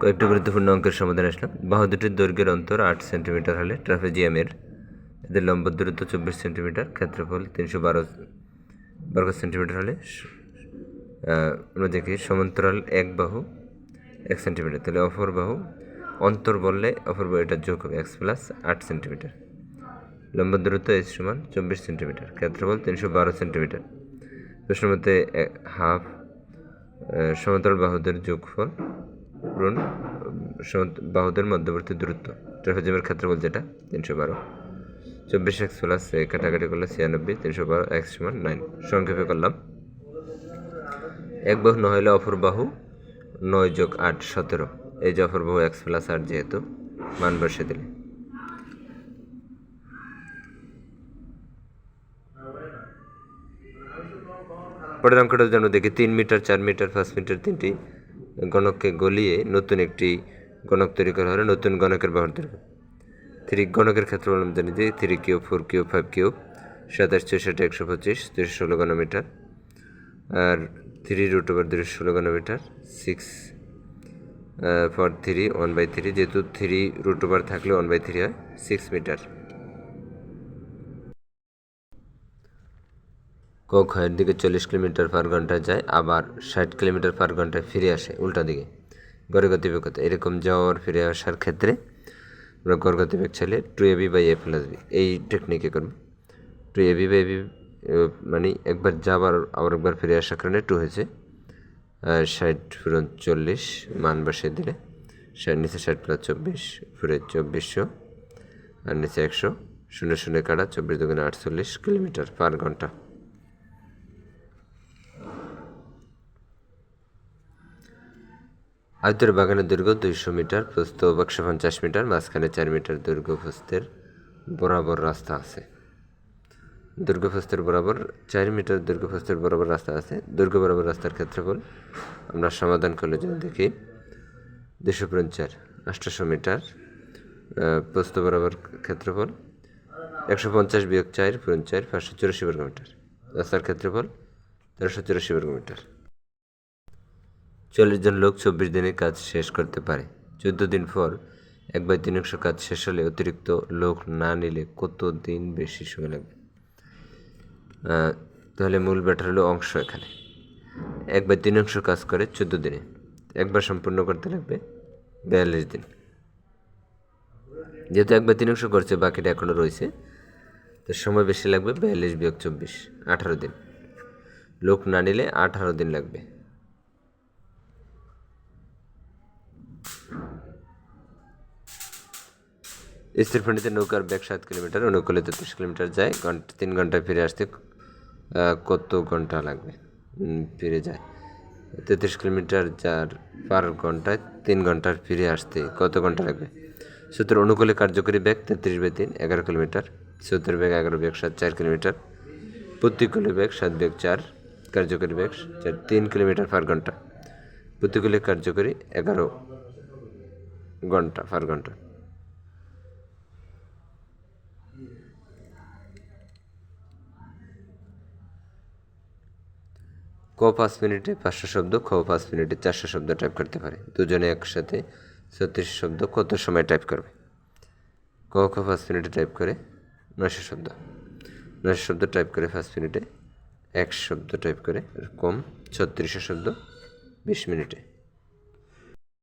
কয়েকটি গুরুত্বপূর্ণ অঙ্কের সমাধান আসলাম। বাহু দুটির দৈর্ঘ্যের অন্তর 8 সেন্টিমিটার হলে ট্রাফেজিয়ামের এদের লম্ব দূরত্ব 24 সেন্টিমিটার, ক্ষেত্রফল 312 বর্গ সেন্টিমিটার হলে আমরা দেখি সমান্তরাল এক বাহু 1 সেন্টিমিটার, তাহলে অপর বাহু অন্তর বললে অপর বাহু এটা যোগ হবে x প্লাস 8 সেন্টিমিটার। লম্ব দূরত্ব h সমান 24 সেন্টিমিটার, ক্ষেত্রফল 312 সেন্টিমিটার। প্রশ্নের মধ্যে হাফ সমান্তরাল বাহুদের যোগফল পূরণ বাহুদের মধ্যবর্তী দূরত্ব ট্রাফেজিয়ামের ক্ষেত্রফল যেটা 312, 24x প্লাস কাটাকাটি করলে 96, 312 x সমান 9। সংক্ষেপে করলাম, এক বাহু 9 হলে অপর বাহু 9 যোগ 8 17, এই যে অপর বাহু x প্লাস 8 যেহেতু মান বসে দিলে পরের অঙ্কটার জন্য দেখি 3 মিটার 4 মিটার 5 মিটার তিনটি গণককে গলিয়ে নতুন একটি গণক তৈরি করা হলে নতুন গণকের বাহুর দৈর্ঘ্য 3 গণকের ক্ষেত্রে বললাম জানি যে 3 কিউব 4 কিউব 5 কিউব 27 64 125 316 ঘনমিটার, আর 3 রুট ওভার 216 ঘনমিটার, 6 ফর 3 1/3, যেহেতু 3 রুট ওভার থাকলে 1/3 হয় 6 মিটার। ক ক্ষয়ের দিকে 40 কিলোমিটার পার ঘন্টায় যায়, আবার 60 কিলোমিটার পার ঘন্টায় ফিরে আসে উল্টা দিকে, গড়ের গতিবেগ এরকম যাওয়ার ফিরে আসার ক্ষেত্রে আমরা গড় গতিবেগ চাইলে 2ab by a plus b এই টেকনিকে করব। 2ab বাই b মানে একবার যাবার আবার একবার ফিরে আসার কারণে 2 হয়েছে, 60 পূরণ 40 মান বসিয়ে দিলে নিচে 60 প্লাস 24 উপরে 2400 আর নিচে 100, 0 0 কাটা 24 দুগুণে 48 কিলোমিটার পার ঘন্টা। আয়তের বাগানের দৈর্ঘ্য 200 মিটার, প্রস্থ 150 মিটার, মাঝখানে 4 মিটার দৈর্ঘ্য প্রস্থের বরাবর রাস্তা আছে। দৈর্ঘ্য প্রস্থের বরাবর 4 মিটার দৈর্ঘ্য প্রস্থের বরাবর রাস্তা আছে। দৈর্ঘ্য বরাবর রাস্তার ক্ষেত্রফল আমরা সমাধান করলে যদি দেখি 200 পূরণ 4 800 মিটার, প্রস্থ বরাবর ক্ষেত্রফল 150 বিয়োগ 4 পূরণ 4 584 বর্গ মিটার, রাস্তার ক্ষেত্রফল 1384 বর্গ মিটার। 40 জন লোক 24 দিনে কাজ শেষ করতে পারে। 14 দিন পর 1/3 কাজ শেষ হলে অতিরিক্ত লোক না নিলে কত দিন বেশি সময় লাগবে? তাহলে মূল ব্যাটার হলো অংশ, এখানে 1/3 কাজ করে 14 দিনে, একবার সম্পূর্ণ করতে লাগবে 42 দিন। যেহেতু 1/3 করছে বাকিটা এখনও রয়েছে, তো সময় বেশি লাগবে 42 বিয়োগ 24 18 দিন। লোক না নিলে 18 দিন লাগবে। স্থির পানিতে নৌকার বেগ 7 কিলোমিটার, অনুকূলে 33 কিলোমিটার যায়, 3 ঘন্টায় ফিরে আসতে কত ঘন্টা লাগবে? ফিরে যায় 33 কিলোমিটার যার পার ঘন্টায় 3 ঘন্টার ফিরে আসতে কত ঘন্টা লাগবে? সূত্র অনুকূলে কার্যকরী বেগ 33/3 11 কিলোমিটার, স্রোতের বেগ 11 বিয়োগ 7 4 কিলোমিটার, প্রতিকূলে বেগ 7 বিয়োগ 4, কার্যকরী বেগ 3 কিলোমিটার পার ঘন্টা, প্রতিকূলে কার্যকরী 11 ঘন্টা পার ঘন্টা। ক 5 মিনিটে 500 শব্দ, খ 5 মিনিটে 400 শব্দ টাইপ করতে পারে। দুজনে একসাথে 36 শব্দ কত সময় টাইপ করবে? ক 5 মিনিটে টাইপ করে 900 শব্দ, 900 শব্দ টাইপ করে 5 মিনিটে, 1 শব্দ টাইপ করে কম 3600 শব্দ 20 মিনিটে।